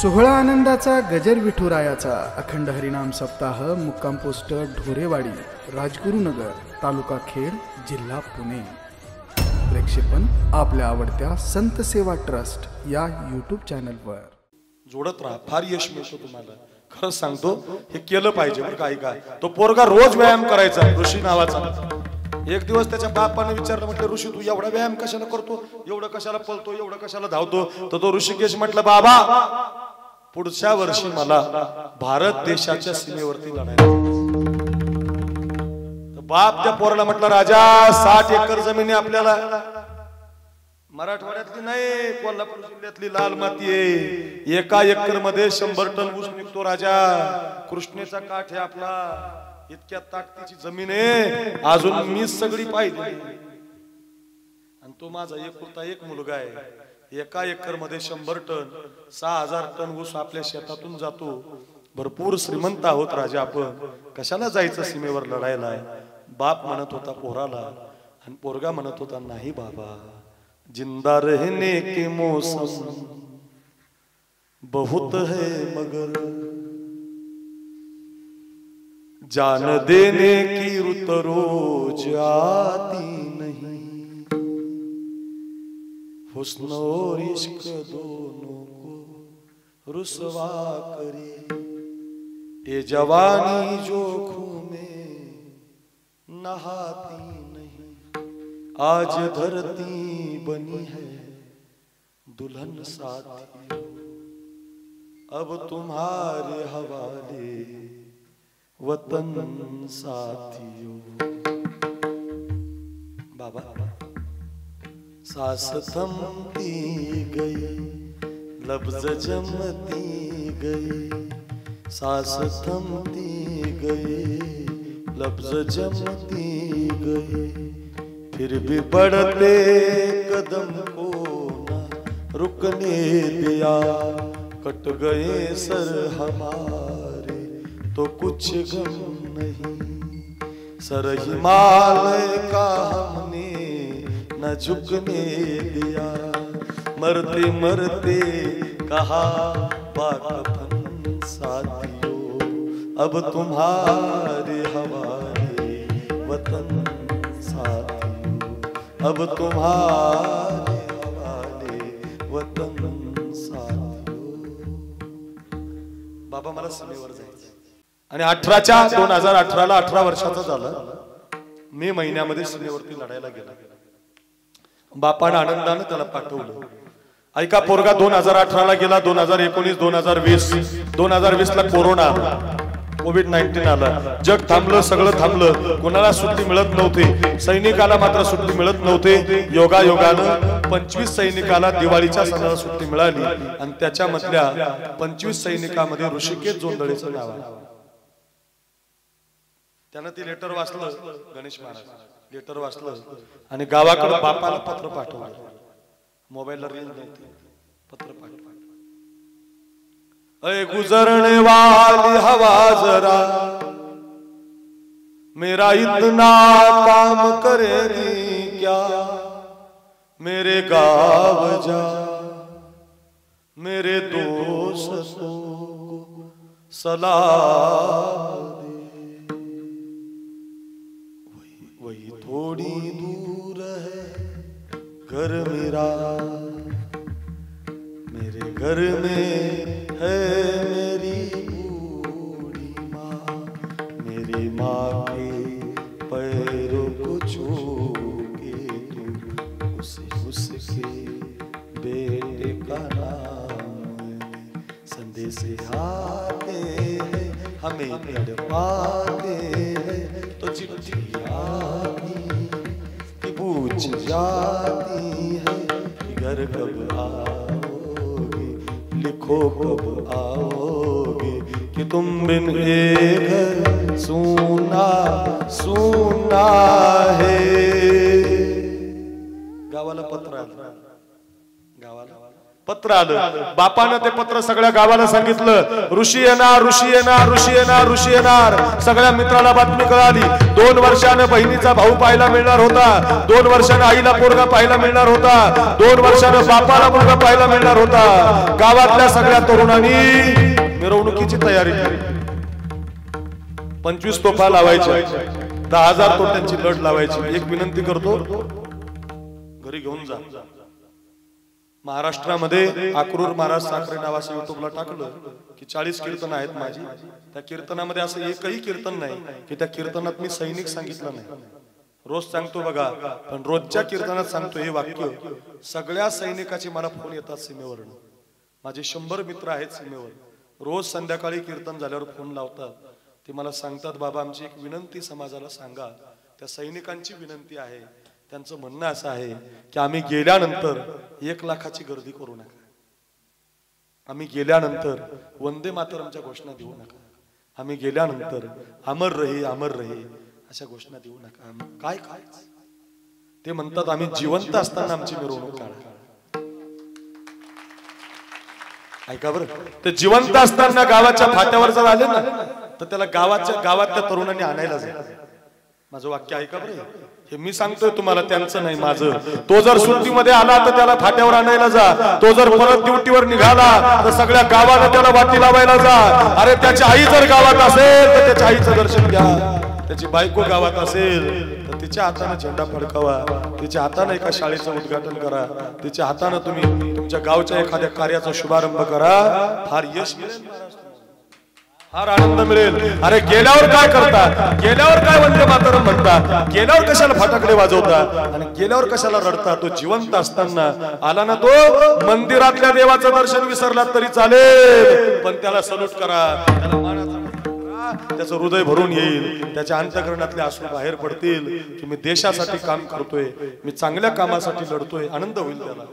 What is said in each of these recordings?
सोहळा आनंदाचा गजर विठुरायाचा अखंड हरिनाम सप्ताह मुक्काम पोस्ट ढोरेवाडी राजगुरुनगर तालुका खेड जिल्हा पुणे। प्रेक्षेपण आपल्या आवडत्या संत सेवा ट्रस्ट या यूट्यूब चॅनलवर जोडत राहा, फार यश मिळतो तुम्हाला। खरंच सांगतो, हे केलं पाहिजे बरं काही काय। तो पोरगा रोज व्यायाम करायचा, ऋषी नावाचा। एक दिवस त्याच्या बापाने विचारलं, म्हटलं ऋषी तू एवढा व्यायाम कशाला करतो, एवढं कशाला पळतो, एवढं कशाला धावतो? तर तो ऋषिकेश म्हटलं, बाबा पुढच्या वर्षी मला भारत देशाच्या सीमेवरती लढायला। बाप त्या पोराला म्हटलं, राजा 60 एकर जमीन आहे आपल्याला, मराठवाड्यातली नाही, कोल्हापूर जिल्ह्यातली लाल माती आहे। एका एकर मध्ये 100 टन ऊस निघतो राजा। कृष्णेचा काठ आहे आपला, इतक्या ताकदीची जमीन आहे, अजून मी सगळी पाहिली। आणि तो माझा एकुलता एक मुलगा आहे। एका एकर मध्ये 100 टन 6000 टन ऊस आपल्या शेतातून जातो। भरपूर श्रीमंत आहोत राजा आपण, कशाला जायचं सीमेवर लढायला? बाप म्हणत होता पोराला, आणि पोरगा म्हणत होता, नाही बाबा, जिंदा रहने के मौसम बहुत है मगर जान देने की रुत रोज आती नहीं। हुस्न और इश्क दोनों को रुसवा करे, ये जवानी जोखों में नहाती नहीं। आज धरती बनी है दुल्हन साथियों, अब तुम्हारे हवाले वतन साथियों। बाबा सांस थमती गई, लफ्ज जमती गई, सांस थमती गई, लफ्ज जमती गई। फिर भी बढ़ते कदम को न रुकने दिया, कट गए सर हमारे तो कुछ गम नहीं। सर हिमालय का हमने न झुकने दिया, मरते मरते कहा बाकफन साथियों, अब तुम्हारे हवाले वतन साथियों, अब तुम्हारे हवाले वतन साथियों। बाबा मला सीमेवर जायचं, आणि 2018ला 18 वर्षाचा झाला। मे महिन्यामध्ये सीमेवरती लढायला गेला। बापाने आनंदाने त्याला पाठवलं। ऐका, पोरगा 2018ला गेला, 2019, 2020 ला कोरोना, कोविड-19 आला। जग थांबलं, सगळं थांबलं, कोणाला सुट्टी मिळत नव्हती। सैनिकाला मात्र सुट्टी मिळत नव्हती। योगायोगानं 25 सैनिकाला दिवाळीच्या सणाला सुट्टी मिळाली, आणि त्याच्यामधल्या 25 सैनिकांमध्ये ऋषिकेश जोंधळेचं नाव आहे। त्यानं ते लेटर वाचलं, गणेश महाराज लेटर वाचलं, आणि गावाकडे बापाला पत्र पाठवलं। मोबाईलला रेंज नव्हती, पत्र पाठवलं। अय गुजरने वाली हवा जरा मेरा इतना काम करेगी क्या, मेरे गाँव जा मेरे दोस्तों को सलाम दे। वही थोड़ी दूर है घर मेरा, मेरे घर में है मेरी बूढ़ी माँ। मेरी माँ के पैरों को छू के तू उसके बेटे का नाम संदेश आते हैं, हमें तड़पाते हैं, तो चिट्ठी पूछ जाती है कि घर कब आओगे, लिखो कब आओगे, कि तुम बिन एक घर सुना सुना है। गावाला पत्र आलं, गावाला पत्र आलं. बापानं ते पत्र सगळ्या गावाला सांगितलं, ऋषी येणार, ऋषी येणार, ऋषी येणार, ऋषी येणार. सगळ्या मित्राला बातमी कळाली. 2 वर्षानं बहिणीचा भाऊ पाहायला मिळणार होता, 2 वर्षानं आईला पोरगा पाहायला मिळणार होता, 2 वर्षानं बापाला मुलगा पाहायला मिळणार होता. गावातल्या सगळ्या तरुणांनी मिरवणुकीची तयारी केली. 25 तोफा लावायच्या, 10,000 तोट्यांची लढ लावायची. एक विनंती करतो, घरी घेऊन जा. महाराष्ट्रामध्ये अक्रूर महाराज साखरे नावाचं युट्यूबला टाकलं की 40 कीर्तन आहेत माझी. त्या कीर्तनामध्ये असं एकही कीर्तन नाही की त्या कीर्तनात मी सैनिक सांगितलं नाही. रोज सांगतो बघा, पण रोजच्या कीर्तनात सांगतो हे वाक्य. सगळ्या सैनिकाचे मला फोन येतात सीमेवरून. माझे 100 मित्र आहेत सीमेवर. रोज संध्याकाळी कीर्तन झाल्यावर फोन लावतात. ते मला सांगतात, बाबा आमची एक विनंती समाजाला सांगा. त्या सैनिकांची विनंती आहे. त्यांचं म्हणणं असं आहे की आम्ही गेल्यानंतर 1 लाखाची गर्दी करू नका. आम्ही गेल्यानंतर वंदे मातरमच्या घोषणा देऊ नका. आम्ही गेल्यानंतर अमर रहे, अमर रहे अशा घोषणा देऊ नका. काय काय ते म्हणतात, आम्ही जिवंत असताना आमची मिरवणूक काढा. ऐका बरं, ते जिवंत असताना गावाच्या फाट्यावर जर आले ना तर त्याला गावातल्या तरुणांनी आणायला जाईल. माझं वाक्य ऐका बरं, हे मी सांगतोय तुम्हाला, त्यांचं नाही माझं. तो जर सुट्टीमध्ये आला तर त्याला फाट्यावर आणायला जा. तो जर परत ड्युटीवर निघाला तर सगळ्या गावाला त्याला वाटी लावायला जा. अरे त्याची आई जर गावात असेल तर त्याच्या आईचं दर्शन घ्या. त्याची बायको गावात असेल तर तिच्या हाताने झेंडा फडकावा. तिच्या हाताने एका शाळेचं उद्घाटन करा. तिच्या हाताने तुम्ही तुमच्या गावच्या एखाद्या कार्याचा शुभारंभ करा. फार यश मिळेल, फार आनंद मिळेल. अरे गेल्यावर काय करता, गेल्यावर काय वंदे मातरम म्हणता, गेल्यावर कशाला फटाकडे वाजवता आणि गेल्यावर कशाला रडता. तो जिवंत असताना आला ना, तो मंदिरातल्या देवाचं दर्शन विसरला तरी चालेल, पण त्याला सल्यूट करा, त्याला मानाचा त्याचं हृदय भरून येईल. त्याच्या अंतःकरणातले अश्रू बाहेर पडतील की मी देशासाठी काम करतोय, मी चांगल्या कामासाठी लढतोय. आनंद होईल त्याला.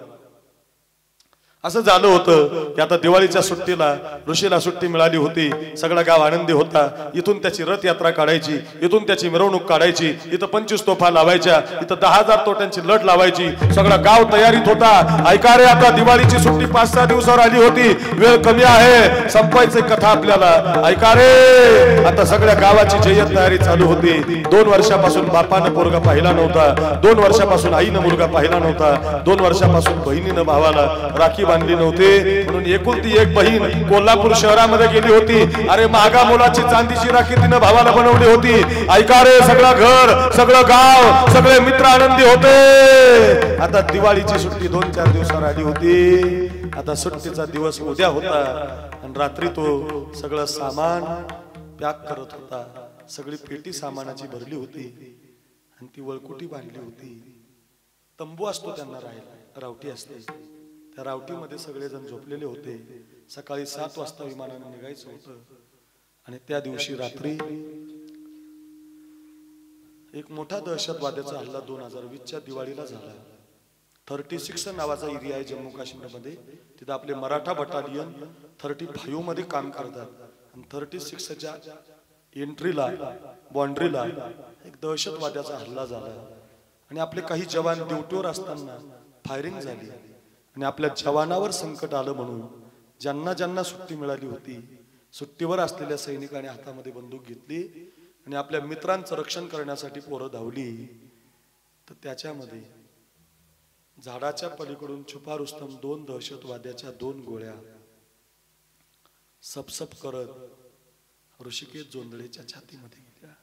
असं झालं होतं की आता दिवाळीच्या सुट्टीला ऋषीला सुट्टी मिळाली होती. सगळा गाव आनंदी होता. इथून त्याची रथ यात्रा काढायची, इथून त्याची मिरवणूक काढायची. इथं 25 तोफा लावायच्या, इथं 10,000 तोट्यांची लढ लावायची. सगळा गाव तयारीत होता. ऐका रे, आता दिवाळीची सुट्टी 5-6 दिवसावर आली होती. वेळ कमी आहे, संपवायची कथा आपल्याला. ऐका रे, आता सगळ्या गावाची जय्यत तयारी चालू होती. 2 वर्षापासून बापानं पोरगा पाहिला नव्हता, 2 वर्षापासून आईनं मुलगा पाहिला नव्हता, 2 वर्षापासून बहिणीनं भावाला राखी बांधली नव्हती. म्हणून एकुलती एक बहीण कोल्हापूर शहरामध्ये गेली होती. अरे महागा मोलाची चांदीची राखी तिनं भावाला बनवली होती. ऐका रे, सगळं घर, सगळं गाव, सगळे मित्र आनंदी होते. आता दिवाळीची सुट्टी 2-4 दिवसावर आली होती. आता सुट्टीचा दिवस उद्या होता आणि रात्री तो सगळं सामान पॅक करत होता. सगळी पेटी सामानाची भरली होती आणि ती वळकुटी बांधली होती. तंबू असतो त्यांना राहायला, रावटी असते. त्या रावटीमध्ये सगळेजण झोपलेले होते. सकाळी 7 वाजता विमानाने निघायचं होतं आणि त्या दिवशी रात्री एक मोठा दहशतवाद्याचा हल्ला 2020च्या दिवाळीला झाला. 36 नावाचा एरिया आहे जम्मू काश्मीरमध्ये. तिथे आपले मराठा बटालियन 35 मध्ये काम करतात आणि 36च्या एंट्रीला, बाउंड्रीला एक दहशतवाद्याचा हल्ला झाला आणि आपले काही जवान ड्युटीवर असताना फायरिंग झाली आणि आपल्या जवानावर संकट आलं. म्हणून ज्यांना ज्यांना सुट्टी मिळाली होती, सुट्टीवर असलेल्या सैनिकांनी हातामध्ये बंदूक घेतली आणि आपल्या मित्रांचं रक्षण करण्यासाठी पोरं धावली. तर त्याच्यामध्ये झाडाच्या पलीकडून छुपा रुस्तम 2 दहशतवाद्याच्या 2 गोळ्या सपसप करत ऋषिकेश जोंधळेच्या छातीमध्ये गेल्या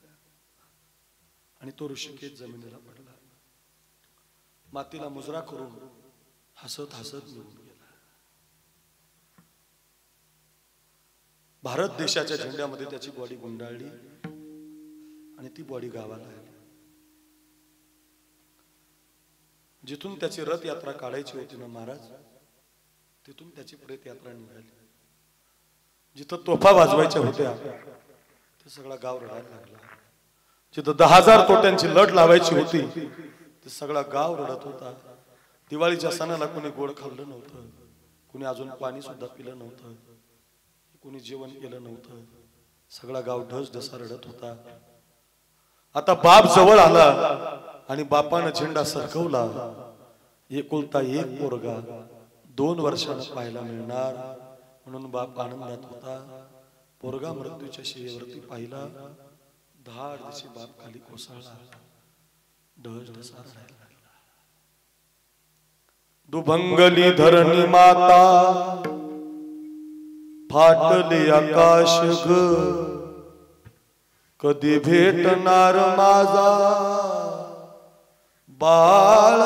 आणि तो ऋषिकेश जमिनीला पडला. मातीला मुजरा करून हसत हसत निघून गेला. भारत देशाच्या झेंड्यामध्ये त्याची बॉडी गुंडाळली आणि ती बॉडी गावाला आली. जिथून त्याची रथ यात्रा काढायची होती ना महाराज, तिथून त्याची प्रेत यात्रा निघाली. जिथं तोफा वाजवायच्या होत्या ते सगळा गाव रडायला लागला. जिथं 10,000 तोट्यांची लढ लावायची होती ते सगळा गाव रडत होता. दिवाळीच्या सणाला कोणी गोड खाल्लं नव्हतं, कोणी अजून पाणी सुद्धा पिलं नव्हतं, कोणी जेवण केलं नव्हतं. सगळा गाव ढसढसा रडत होता. आता बाप जवळ आला आणि बापानं झेंडा सरकवला. एकुलता एक पोरगा 2 वर्षांना पाहायला मिळणार म्हणून बाप आनंदात होता. पोरगा मृत्यूच्या शिवेवरती पाहिला. धाड दिशी बाप खाली कोसळला. ढळढसा राहिला. दुभंगली धरणी माता फाटले आकाश ग, कधी भेटणार माझा बाळ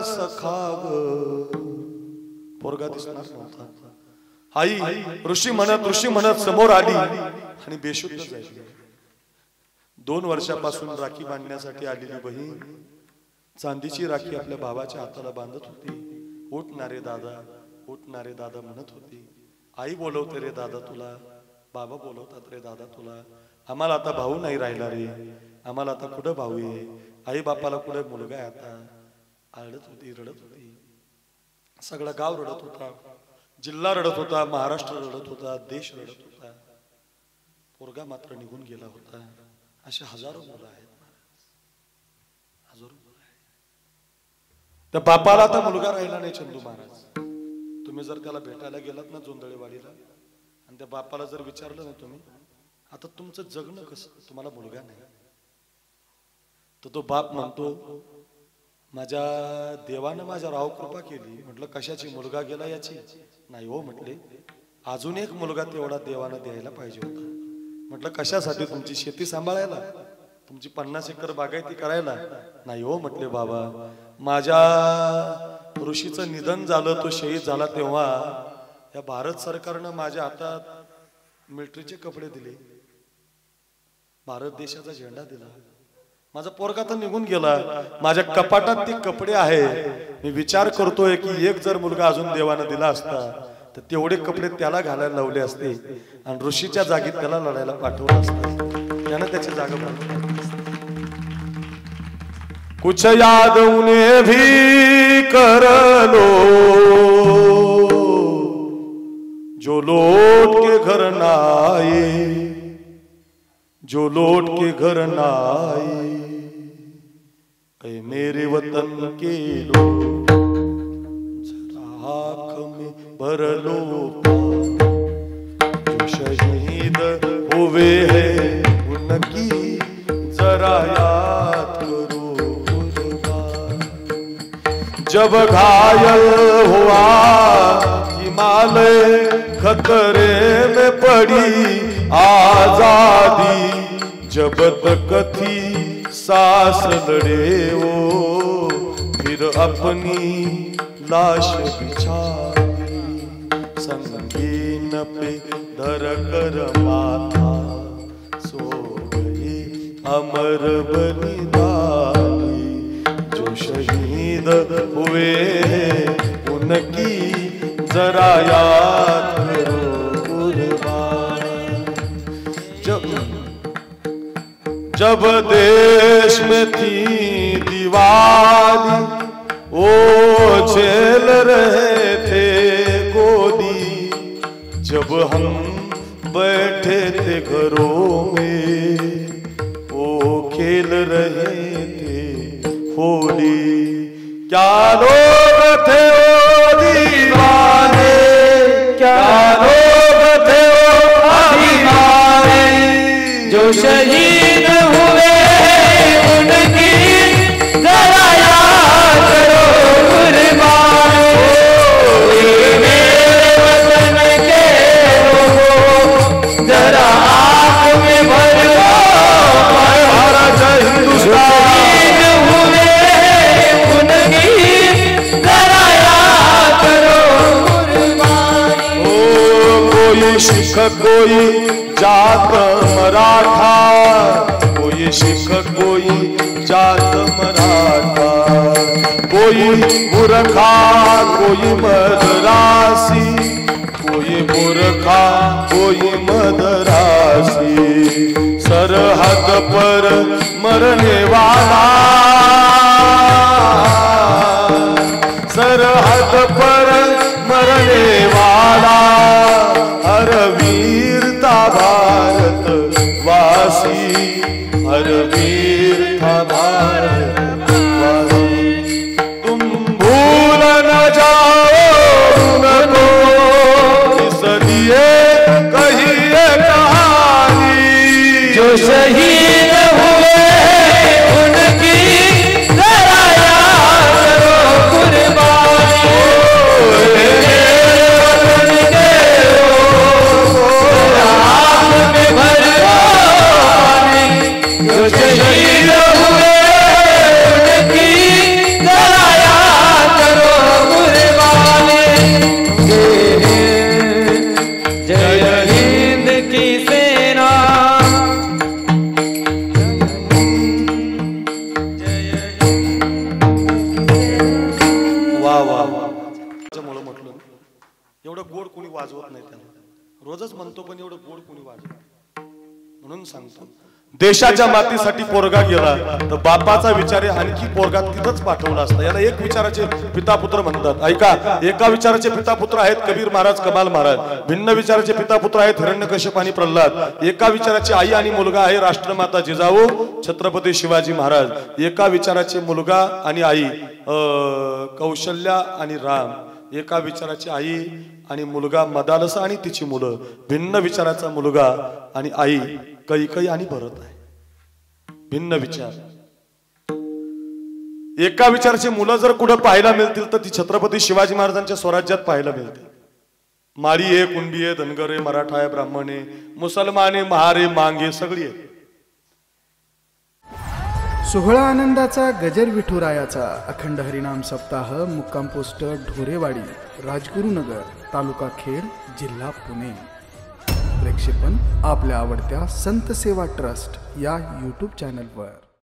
सखा ग. पोरगा दिसणार नव्हता. आई ऋषी म्हणत समोर आली आणि बेशुद्ध झाली. 2 वर्षापासून राखी बांधण्यासाठी आलेली बहीण चांदीची राखी आपल्या भावाच्या हाताला बांधत होती. उठणारे दादा म्हणत होती. आई बोलवते रे दादा तुला, बाबा बोलवतात रे दादा तुला. आम्हाला आता भाऊ नाही राहिला रे, आम्हाला आता कुठं भाऊ आहे, आई बापाला कुठे मुलगा आहे आता. रडत होती. सगळं गाव रडत होता, जिल्हा रडत होता, महाराष्ट्र रडत होता, देश रडत होता. पोरगा मात्र निघून गेला होता. असे हजारो मुलं आहेत, हजारो मुलं आहेत. त्या बापाला आता मुलगा राहिला नाही. चंदू महाराज, तुम्ही जर त्याला भेटायला गेलात ना जोंधळेवाडीला आणि त्या बापाला जर विचारलं ना तुम्ही आता तुमचं जगणं कसं, तुम्हाला मुलगा नाही, तर तो बाप म्हणतो माझ्या देवानं माझ्या राव कृपा केली. म्हटलं कशाची, मुलगा गेला याची? नाही हो म्हटले, अजून एक मुलगा तेवढा देवानं द्यायला पाहिजे होता. म्हटलं कशासाठी? तुमची शेती सांभाळायला, तुमची 50 एकर बागायती करायला? नाही हो म्हटले बाबा, माझ्या ऋषीचं निधन झालं, तो शहीद झाला तेव्हा या भारत सरकारनं माझ्या हातात मिलिटरीचे कपडे दिले, भारत देशाचा झेंडा दिला. माझा पोरगा तर निघून गेला, माझ्या कपाटात ते कपडे आहे. मी विचार करतोय की एक जर मुलगा अजून देवानं दिला असता तर तेवढे कपडे त्याला घालायला लावले असते आणि ऋषीच्या जागी त्याला लढायला पाठवलं असतं, त्यानं त्याची जागा बांधली. कुछ याद उन्हें भी कर लो जो लौट के घर ना आए, जो लौट के घर ना आए. ऐ मेरे वतन के लोग जरा आँख में भर लो, जो शहीद हुए हैं उनकी जरा याद करो. जब घायल हुआ हिमालय खतरे में पड़ी आजादी, जब तक थी सांस लड़े वो फिर अपनी लाश बिछाई. संगीन पे धर कर माथा सो गए अमर बलिदानी, जो शहीद हुए उनकी जरा याद करो. जब देश में थी दिवाली वो झेल रहे थे गोदी, जब हम बैठे थे घरों में वो खेल रहे थे होली. क्या लोग थे वो दीवाने, क्या लोग थे वो दीवाने, जो शहीद हुए उनकी जरा याद करो कुर्बान. मेरे वतन के लोगों जरा आँख में भर लो, भारत हिंदुस्तान हुए उनकी जरा याद करो कुर्बान. कोई सिख कोई जात मराठा, कोई सिख कोई जात मराठा, कोई मूर्खा कोई मदरासी, कोई मूर्खा कोई मदरासी. सरहद पर मरने वाला, सरहद पर मरने वाला, हर वीरता भारत वासी, हर वीरता भारत वासी. तुम भूल न जाओ शहीद हुए उनकी जरा याद करो कुर्बानी, वतन के राह में भरवानी, जो शहीद हुए उनकी जरा याद करो कुर्बानी। जय हिंद की सेना, वा वा त्याच्यामुळे म्हटलं एवढं गोड कोणी वाजवत नाही त्याला, रोजच म्हणतो पण एवढं गोड कोणी वाजवत म्हणून सांगतो, देशाच्या मातीसाठी पोरगा गेला तर बापाचा विचार आणखी पोरगा तिथंच पाठवला असता। याला एक विचाराचे पिता पुत्र म्हणतात। ऐका, एका विचाराचे पिता पुत्र आहेत कबीर महाराज, कमाल महाराज, भिन्न विचाराचे पिता पुत्र आहेत हिरण्यकश्यप आणि प्रल्हाद, एका विचाराची आई आणि मुलगा आहे राष्ट्रमाता जिजाऊ छत्रपती शिवाजी महाराज, एका विचाराचे मुलगा आणि आई कौशल्या आणि राम, एका विचाराची आई आणि मुलगा मदालसा आणि तिची मुलं, भिन्न विचाराचा मुलगा आणि आई कैकेयी आणि भरत आहे। भिन्न विचार, एका विचाराची मुलं जर कुठं पाहायला मिळतील तर ती छत्रपती शिवाजी महाराजांच्या स्वराज्यात पाहायला मिळते। माळी आहे, कुणबी आहे, धनगर आहे, मराठा आहे, ब्राह्मण आहे, मुसलमान आहे, महार आहे, मांग आहे, सगळी आहे। सोहळा आनंदाचा गजर विठुरायाचा अखंड हरिनाम सप्ताह मुक्काम पोस्ट ढोरेवाडी, राजगुरुनगर, तालुका खेड, जिल्हा पुणे। प्रेक्षेपण आपल्या आवडत्या संत सेवा ट्रस्ट या यूट्यूब चॅनलवर।